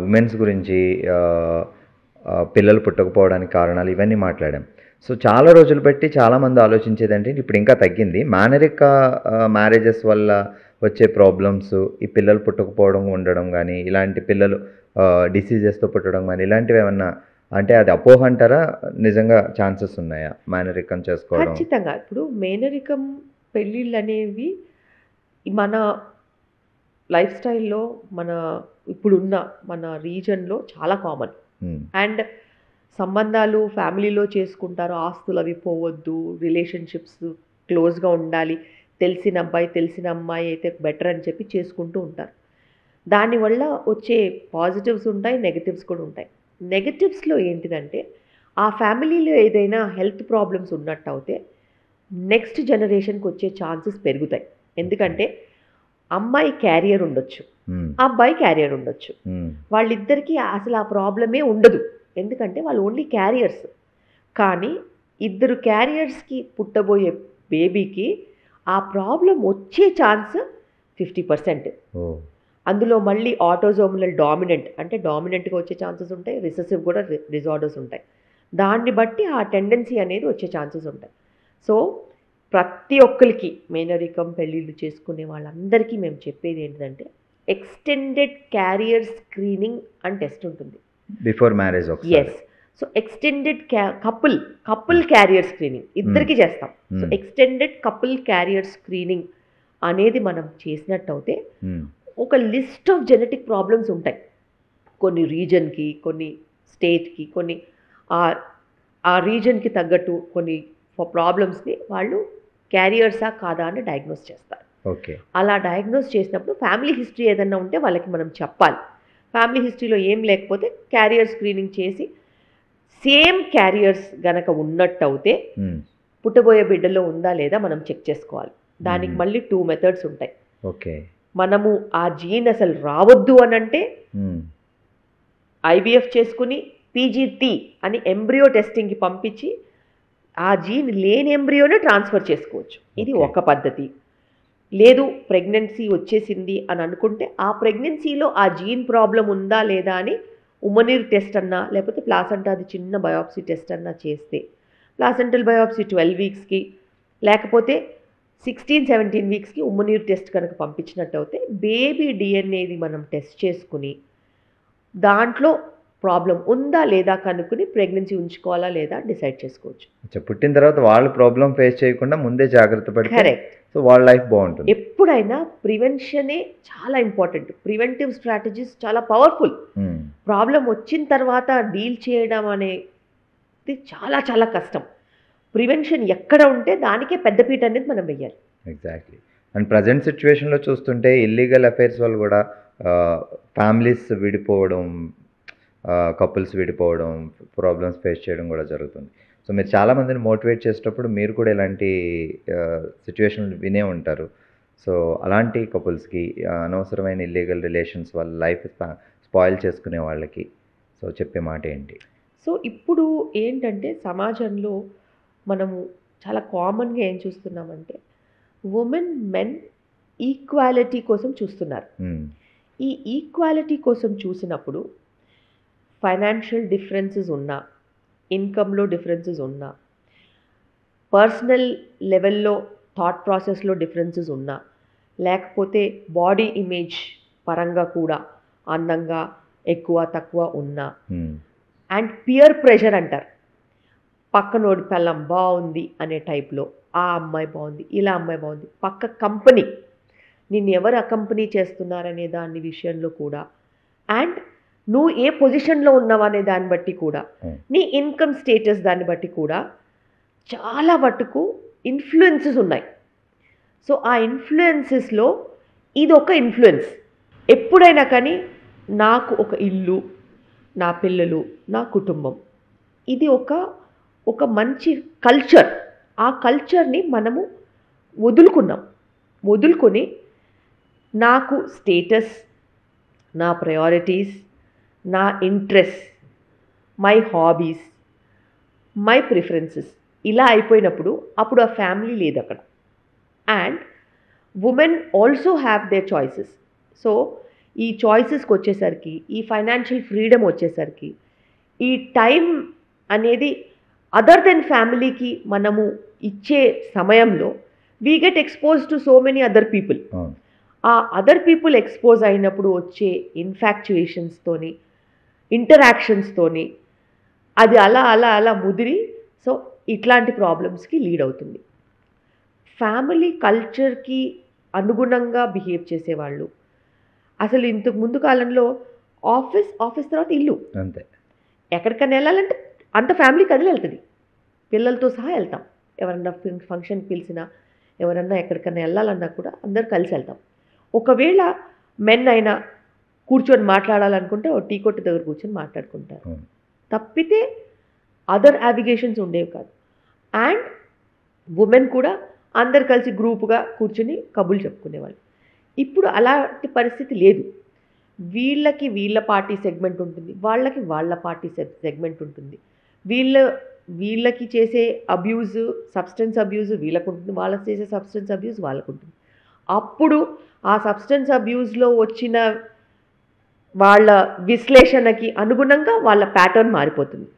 Women's గురించి పిల్లలు పుట్టకపోవడానికి కారణాలు ఇవన్నీ మాట్లాడాం. సో చాలా రోజులు బట్టి చాలామంది ఆలోచించేదంటే ఇప్పుడు ఇంకా తగ్గింది. మేనరిక మ్యారేజెస్ వల్ల వచ్చే ప్రాబ్లమ్స్, ఈ పిల్లలు పుట్టకపోవడం ఉండడం గానీ, ఇలాంటి పిల్లలు డిసీజెస్‌తో పుట్టడం గానీ, ఇలాంటివేమన్నా అంటే అది అపోహ అంటారా? నిజంగా ఛాన్సెస్ ఉన్నాయా మేనరికం చేసుకోవడం? ఖచ్చితంగా. ఇప్పుడు మేనరికం పెళ్ళిళ్ళనేవి మన లైఫ్ స్టైల్‌లో ఇప్పుడున్న మన రీజన్‌లో చాలా కామన్. హ్మ్. అండ్ సంబంధాలు ఫ్యామిలీలో చేసుకుంటారు. ఆస్తులవి పోవద్దు. రిలేషన్‌షిప్స్ క్లోజ్‌గా ఉండాలి. తెలిసిన అబ్బాయి, తెలిసిన అమ్మాయి అయితే బెటర్ అని చెప్పి చేసుకుంటూ ఉంటారు. దానివల్ల వచ్చే పాజిటివ్స్ ఉంటాయి. నెగెటివ్స్ కూడా ఉంటాయి. నెగెటివ్స్‌లో ఏంటిదంటే, ఆ ఫ్యామిలీలో ఏదైనా హెల్త్ ప్రాబ్లమ్స్ ఉన్నట్టయితే నెక్స్ట్ జనరేషన్‌కి వచ్చే ఛాన్సెస్ పెరుగుతాయి. ఎందుకంటే అమ్మాయి క్యారియర్ ఉండొచ్చు. హ్మ్. అబ్బాయి క్యారియర్ ఉండొచ్చు. హ్మ్. వాళ్ళిద్దరికీ అసలు ఆ ప్రాబ్లమే ఉండదు. ఎందుకంటే వాళ్ళు ఓన్లీ క్యారియర్స్. కానీ ఇద్దరు క్యారియర్స్‌కి పుట్టబోయే బేబీకి ఆ ప్రాబ్లమ్ వచ్చే ఛాన్స్ 50%. ఓహ్! అందులో మళ్ళీ ఆటోజోమల్ డామినెంట్ అంటే డామినెంట్‌గా వచ్చే ఛాన్సెస్ ఉంటాయి. రిసెసివ్ కూడా డిజార్డర్స్ ఉంటాయి. దాన్ని బట్టి ఆ టెండెన్సీ అనేది వచ్చే ఛాన్సెస్ ఉంటాయి. సో, ప్రతి ఒక్కళ్ళకి మేనరికం పెళ్ళిళ్ళు చేసుకునే వాళ్ళందరికీ మేము చెప్పేది ఏంటిదంటే, ఎక్స్‌టెండెడ్ క్యారియర్ స్క్రీనింగ్ అని టెస్ట్ ఉంటుంది. బిఫోర్ మ్యారేజ్ ఒకసారి. Yes. So, extended couple carrier screening ఇద్దరికీ చేస్తాం. సో, హ్మ్. ఎక్స్‌టెండెడ్ కపుల్ క్యారియర్ స్క్రీనింగ్ అనేది మనం చేసినట్టయితే హ్మ్. ఒక లిస్ట్ ఆఫ్ జెనెటిక్ ప్రాబ్లమ్స్ ఉంటాయి. కొన్ని రీజన్‌కి, కొన్ని స్టేట్‌కి, కొన్ని ఆహ్, ఆ రీజన్‌కి తగ్గట్టు కొన్ని ప్రాబ్లమ్స్‌ని వాళ్ళు క్యారియర్సా కాదా అని డయాగ్నోస్ చేస్తారు. ఓకే. అలా డయాగ్నోస్ చేసినప్పుడు ఫ్యామిలీ హిస్టరీ ఏదన్నా ఉంటే వాళ్ళకి మనం చెప్పాలి. ఫ్యామిలీ హిస్టరీలో ఏం లేకపోతే క్యారియర్ స్క్రీనింగ్ చేసి సేమ్ క్యారియర్స్ గనక ఉన్నట్టయితే హ్మ్. పుట్టబోయే బిడ్డలో ఉందా లేదా మనం చెక్ చేసుకోవాలి. దానికి హుహు. మళ్ళీ 2 మెథడ్స్ ఉంటాయి. ఓకే. మనము ఆ జీన్ అసలు రావద్దు అనంటే హ్మ్. ఐవీఎఫ్ చేసుకుని పీజీటీ అని ఎంబ్రియో టెస్టింగ్‌కి పంపించి ఆ జీన్ లేని ఎంబ్రియోనే ట్రాన్స్‌ఫర్ చేసుకోవచ్చు. ఇది ఓకే. ఒక పద్ధతి. లేదు ప్రెగ్నెన్సీ వచ్చేసింది అని అనుకుంటే ఆ ప్రెగ్నెన్సీలో ఆ జీన్ ప్రాబ్లమ్ ఉందా లేదా అని ఉమ్మనీరు టెస్ట్ అన్నా లేకపోతే ప్లాసెంటాది చిన్న బయాప్సీ టెస్ట్ అన్నా చేస్తే ప్లాసెంటల్ బయాప్సీ 12 వీక్స్‌కి లేకపోతే 16, 17 వీక్స్‌కి ఉమ్మనీరు టెస్ట్ కనుక పంపించినట్టయితే బేబీ డీఎన్ఏది మనం టెస్ట్ చేసుకుని దాంట్లో ప్రాబ్లమ్ ఉందా లేదా కనుక్కొని ప్రెగ్నెన్సీ ఉంచుకోవాలా లేదా డిసైడ్ చేసుకోవచ్చు. అచ్చా! పుట్టిన తర్వాత వాళ్ళు ప్రాబ్లమ్ ఫేస్ చేయకుండా ముందే జాగ్రత్త పడితే కరెక్ట్. సో వాళ్ళ లైఫ్ బావుంటుంది. ఎప్పుడైనా ప్రివెన్షనే చాలా ఇంపార్టెంట్. ప్రివెంటివ్ స్ట్రాటజీస్ చాలా పవర్‌ఫుల్. హ్మ్. ప్రాబ్లమ్ వచ్చిన తర్వాత డీల్ చేయడం అనేది చాలా చాలా కష్టం. ప్రివెన్షన్ ఎక్కడ ఉంటే దానికే పెద్దపీట అనేది మనం వెయ్యాలి. ఎగ్జాక్ట్‌లీ. అండ్ ప్రెజెంట్ సిట్యుయేషన్‌లో చూస్తుంటే ఇల్లీగల్ అఫైర్స్ వల్ల గూడా ఫ్యామిలీస్ విడిపోవడం, కపుల్స్ విడిపోవడం, ప్రాబ్లమ్స్ ఫేస్ చేయడం గూడా జరుగుతుంది. సో మీరు చాలా మందిని మోటివేట్ చేసేటప్పుడు మీరు కూడా ఇలాంటి సిట్యుయేషన్‌లు వినే ఉంటారు. సో అలాంటి కపుల్స్‌కి అనవసరమైన ఇల్లీగల్ రిలేషన్స్ వల్ల లైఫ్ స్పాయిల్ చేసుకునే వాళ్ళకి సో చెప్పే మాట ఏంటి? సో, ఇప్పుడు ఏంటంటే సమాజంలో మనము చాలా కామన్‌గా ఏం చూస్తున్నామంటే వుమెన్, మెన్ ఈక్వాలిటీ కోసం చూస్తున్నారు. హ్మ్. ఈ ఈక్వాలిటీ కోసం చూసినప్పుడు ఫైనాన్షియల్ డిఫరెన్సెస్ ఉన్నా, ఇన్‌కమ్‌లో డిఫరెన్సెస్ ఉన్నా, పర్సనల్ లెవెల్‌లో థాట్ ప్రాసెస్‌లో డిఫరెన్సెస్ ఉన్నా, లేకపోతే బాడీ ఇమేజ్ పరంగా కూడా అందంగా ఎక్కువ, తక్కువ ఉన్నా హ్మ్. అండ్ పియర్ ప్రెషర్ అంటారు. పక్కనోడి పెళ్ళాం బావుంది అనే టైప్‌లో ఆ అమ్మాయి బావుంది, ఇలా అమ్మాయి బావుంది. పక్క కంపెనీ నిన్నెవరు అకంపెనీ చేస్తున్నారనే దాని విషయంలో కూడా అండ్ నువ్వు ఏ పొజిషన్‌లో ఉన్నావనే దాన్ని బట్టి కూడా, హ్మ్. నీ ఇన్‌కమ్ స్టేటస్ దాన్ని బట్టి కూడా చాలా మటుకు ఇన్‌ఫ్లుయెన్సెస్ ఉన్నాయి. సో, ఆ ఇన్‌ఫ్లుయెన్సెస్‌లో ఇదొక ఇన్‌ఫ్లుయెన్స్. ఎప్పుడైనా కానీ నాకు ఒక ఇల్లు, నా పిల్లలు, నా కుటుంబం ఇది ఒక మంచి కల్చర్. ఆ కల్చర్‌ని మనము వదులుకున్నాం. వదులుకొని నాకు స్టేటస్, నా ప్రయారిటీస్, నా interest, my hobbies, my preferences ఇలా అయిపోయినప్పుడు అప్పుడు ఆ ఫ్యామిలీ లేదక్కడ. And women also have their choices. So, ఈ చాయిసెస్కి వచ్చేసరికి, ఈ ఫైనాన్షియల్ ఫ్రీడమ్ వచ్చేసరికి, ఈ టైం అనేది అదర్ దెన్ ఫ్యామిలీకి మనము ఇచ్చే సమయంలో we get expose to so many other people. ఆ అదర్ పీపుల్ ఎక్స్పోజ్ అయినప్పుడు వచ్చే ఇన్ఫాక్చుయేషన్స్తోని, ఇంటరాక్షన్స్తోని అది అలా అలా అలా ముదిరి సో ఇట్లాంటి ప్రాబ్లమ్స్కి లీడ్ అవుతుంది. ఫ్యామిలీ కల్చర్కి అనుగుణంగా బిహేవ్ చేసేవాళ్ళు అసలు ఇంతకు ముందు కాలంలో ఆఫీస్ తర్వాత ఇల్లు, అంతే. ఎక్కడికైనా వెళ్ళాలంటే అంత ఫ్యామిలీ కదిలి వెళ్తుంది, పిల్లలతో సహా వెళ్తాం. ఎవరన్నా ఫంక్షన్కి పిలిచినా, ఎవరన్నా ఎక్కడికైనా వెళ్ళాలన్నా కూడా అందరు కలిసి వెళ్తాం. ఒకవేళ మెన్ అయినా కూర్చొని మాట్లాడాలనుకుంటే ఓ టీ కొట్టు దగ్గర కూర్చొని మాట్లాడుకుంటారు తప్పితే అదర్ అవిగేషన్స్ ఉండేవి కాదు. అండ్ ఉమెన్ కూడా అందరు కలిసి గ్రూపుగా కూర్చొని కబుర్లు చెప్పుకునేవాళ్ళు. ఇప్పుడు అలాంటి పరిస్థితి లేదు. వీళ్ళకి వీళ్ళ పార్టీ సెగ్మెంట్ ఉంటుంది, వాళ్ళకి వాళ్ళ పార్టీ సెగ్మెంట్ ఉంటుంది. వీళ్ళకి చేసే అబ్యూజ్, సబ్స్టెన్స్ అబ్యూజ్ వీళ్ళకు ఉంటుంది, వాళ్ళకి చేసే సబ్స్టెన్స్ అబ్యూజ్ వాళ్ళకు ఉంటుంది. అప్పుడు ఆ సబ్స్టెన్స్ అబ్యూజ్లో వచ్చిన వాళ్ళ విశ్లేషణకి అనుగుణంగా వాళ్ళ ప్యాటర్న్ మారిపోతుంది.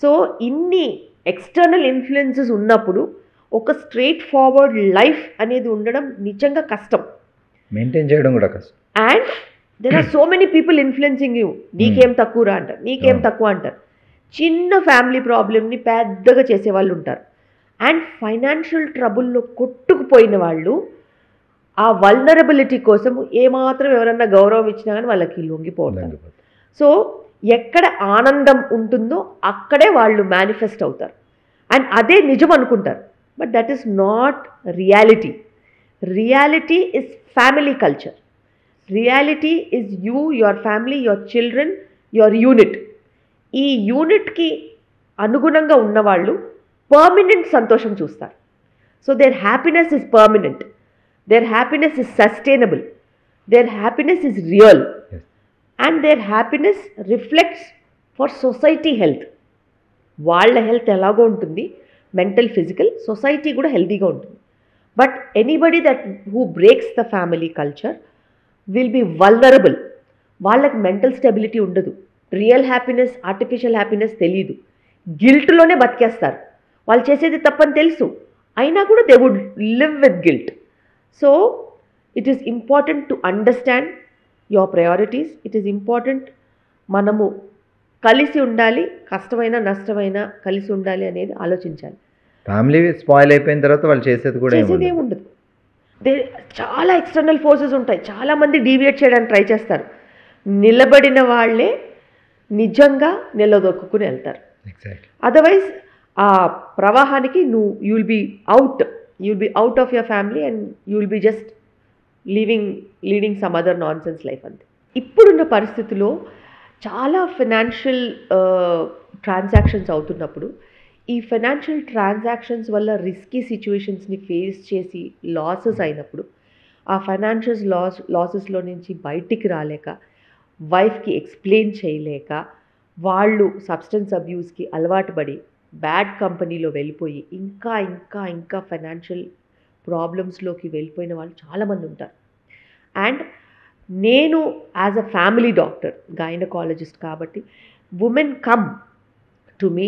సో ఇన్ని ఎక్స్టర్నల్ ఇన్ఫ్లుయెన్సెస్ ఉన్నప్పుడు ఒక స్ట్రైట్ ఫార్వర్డ్ లైఫ్ అనేది ఉండడం నిజంగా కష్టం, మెయింటైన్ చేయడం కూడా కష్టం. And there are so many people influencing you. నీకేం తక్కువరా అంటారు, నీకేం తక్కువ అంటారు. చిన్న ఫ్యామిలీ ప్రాబ్లమ్ని పెద్దగా చేసేవాళ్ళు ఉంటారు. అండ్ ఫైనాన్షియల్ ట్రబుల్లో కొట్టుకుపోయిన వాళ్ళు ఆ వల్నరబిలిటీ కోసం ఏమాత్రం ఎవరన్నా గౌరవం ఇచ్చినా కానీ వాళ్ళకి లొంగిపోతారు. సో ఎక్కడ ఆనందం ఉంటుందో అక్కడే వాళ్ళు మేనిఫెస్ట్ అవుతారు అండ్ అదే నిజం అనుకుంటారు. But that is not reality. Reality is family culture. Reality is you, your family, your children, your unit. ఈ యూనిట్కి అనుగుణంగా ఉన్నవాళ్ళు పర్మనెంట్ సంతోషం చూస్తారు. So their happiness is permanent, their happiness is sustainable, their happiness is real, and their happiness reflects for society health. వాళ్ళ health ఎలాగో ఉంటుంది, mental, physical, society కూడా హెల్తీగా ఉంటుంది. But anybody that who breaks the family culture will be vulnerable. వాళ్ళకి mental stability ఉండదు, real happiness, artificial happiness తెలియదు, గిల్ట్లోనే బతికేస్తారు. వాళ్ళు చేసేది తప్పని తెలుసు అయినా కూడా they would live with guilt. So it is important to understand your priorities. It is important మనము కలిసి ఉండాలి, కష్టమైన నష్టమైన కలిసి ఉండాలి అనేది ఆలోచించాలి. ఫ్యామిలీ స్పాయిల్ అయిపోయిన తర్వాత వాళ్ళు చేసేది కూడా ఏముండదు. చాలా ఎక్స్టర్నల్ ఫోర్సెస్ ఉంటాయి, చాలామంది డీవియేట్ చేయడానికి ట్రై చేస్తారు. నిలబడిన వాళ్ళే నిజంగా నిలదొక్కుని వెళ్తారు. అదర్వైజ్ ఆ ప్రవాహానికి you will be out of your family and you will be just leading some other non sense life అంతే. ఇప్పుడున్న పరిస్థితిలో చాలా ఫైనాన్షియల్ ట్రాన్సాక్షన్స్ అవుతున్నప్పుడు ఈ ఫైనాన్షియల్ ట్రాన్సాక్షన్స్ వల్ల రిస్కీ సిచ్యువేషన్స్ని ఫేస్ చేసి లాసెస్ అయినప్పుడు ఆ ఫైనాన్షియల్ లాసెస్లో నుంచి బయటికి రాలేక, వైఫ్కి ఎక్స్ప్లెయిన్ చేయలేక, వాళ్ళు సబ్స్టెన్స్ అబ్యూస్కి అలవాటు పడి బ్యాడ్ కంపెనీలో వెళ్ళిపోయి ఇంకా ఇంకా ఇంకా ఫైనాన్షియల్ ప్రాబ్లమ్స్లోకి వెళ్ళిపోయిన వాళ్ళు చాలామంది ఉంటారు. అండ్ నేను as a family doctor, gynaecologist కాబట్టి women come to me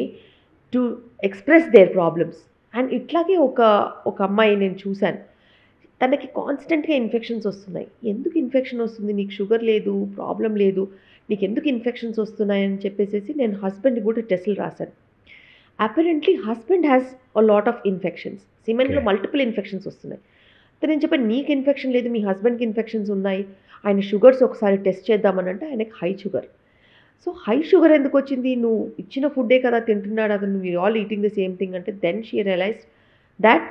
to express their problems. And ఇట్లాగే ఒక అమ్మాయి నేను చూశాను, తనకి కాన్స్టెంట్గా ఇన్ఫెక్షన్స్ వస్తున్నాయి. ఎందుకు ఇన్ఫెక్షన్ వస్తుంది, నీకు షుగర్ లేదు, ప్రాబ్లం లేదు, నీకు ఎందుకు ఇన్ఫెక్షన్స్ వస్తున్నాయని చెప్పేసి నేను హస్బెండ్కి కూడా టెస్టులు రాశాను. Apparently husband has a lot of infections, సిమెన్లో మల్టిపుల్ ఇన్ఫెక్షన్స్ వస్తున్నాయి. నేను చెప్పాను నీకు ఇన్ఫెక్షన్ లేదు, మీ హస్బెండ్కి ఇన్ఫెక్షన్స్ ఉన్నాయి, ఆయన షుగర్స్ ఒకసారి టెస్ట్ చేద్దామని అంటే ఆయనకి high sugar. So high sugar ఎందుకు వచ్చింది, నువ్వు ఇచ్చిన ఫుడ్డే కదా తింటున్నాడు, అది నువ్వు all eating the same thing అంటే then she realise that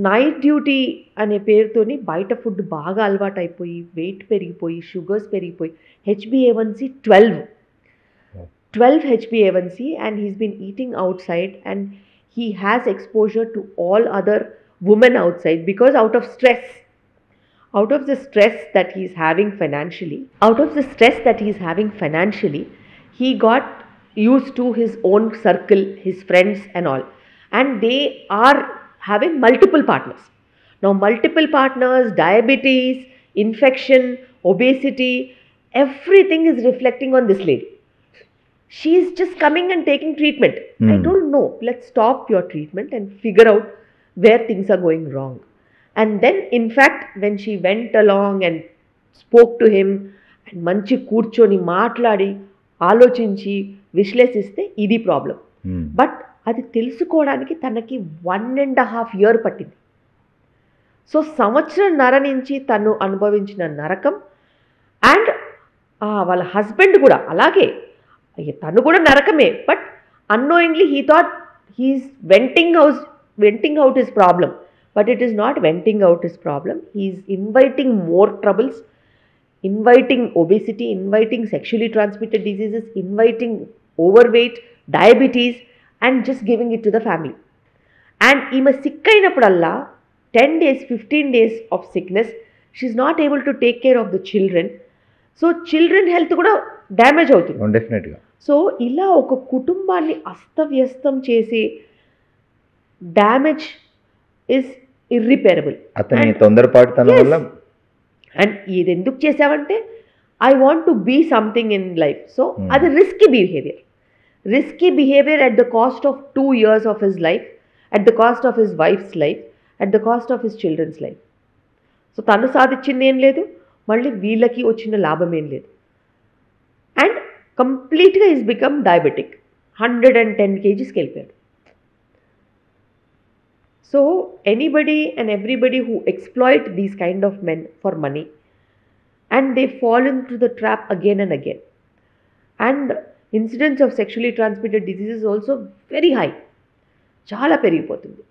night duty అనే పేరుతోని బయట ఫుడ్ బాగా అలవాటు అయిపోయి వెయిట్ పెరిగిపోయి షుగర్స్ పెరిగిపోయి HbA1c 12 HbA1c and he's been eating outside and he has exposure to all other women outside because out of the stress that he's having financially, he got used to his own circle, his friends and all, and they are having multiple partners. Now multiple partners, diabetes, infection, obesity, everything is reflecting on this lady. She is just coming and taking treatment. I don't know. Let's stop your treatment and figure out where things are going wrong. And then, in fact, when she went along and spoke to him and మంచి కూర్చొని మాట్లాడి ఆలోచించి విశ్లేషిస్తే ఇది problem. But అది తెలుసుకోవడానికి తనకి 1.5 years పట్టింది. So సంవత్సరంన్నర నుంచి తను అనుభవించిన నరకం, అండ్ వాళ్ళ హస్బెండ్ కూడా అలాగే, తను కూడా నరకమే. But annoyingly he thought he's venting out his problem. But it is not venting out his problem. He's inviting more troubles, inviting obesity, inviting sexually transmitted diseases, inviting overweight, diabetes, and just giving it to the family. And ఈమె sick అయినప్పుడల్లా 10 days, 15 days of sickness, she's not able to take care of the children. So children health కూడా damage అవుతుంది. డెఫినెట్గా. So ఇలా ఒక కుటుంబాన్ని అస్తవ్యస్తం చేసి డ్యామేజ్ ఇస్ ఇర్రిపేరబుల్. అతని తొందరపాటుతనం వల్ల. అండ్ ఇది ఎందుకు చేసావంటే I want to be something in life. So అది risky behaviour at the cost of 2 years of his life, at the cost of his wife's life, at the cost of his children's life. So తను సాధించింది ఏం లేదు, మళ్ళీ వీళ్ళకి వచ్చిన లాభం ఏం లేదు. అండ్ కంప్లీట్గా ఈజ్ బికమ్ డయాబెటిక్, 110 kgsకి వెళ్ళిపోయాడు. So anybody and everybody who exploit these kind of men for money, and they fall in to the trap again and again. And incidents of sexually transmitted diseases also very high, చాలా పెరిగిపోతుంది.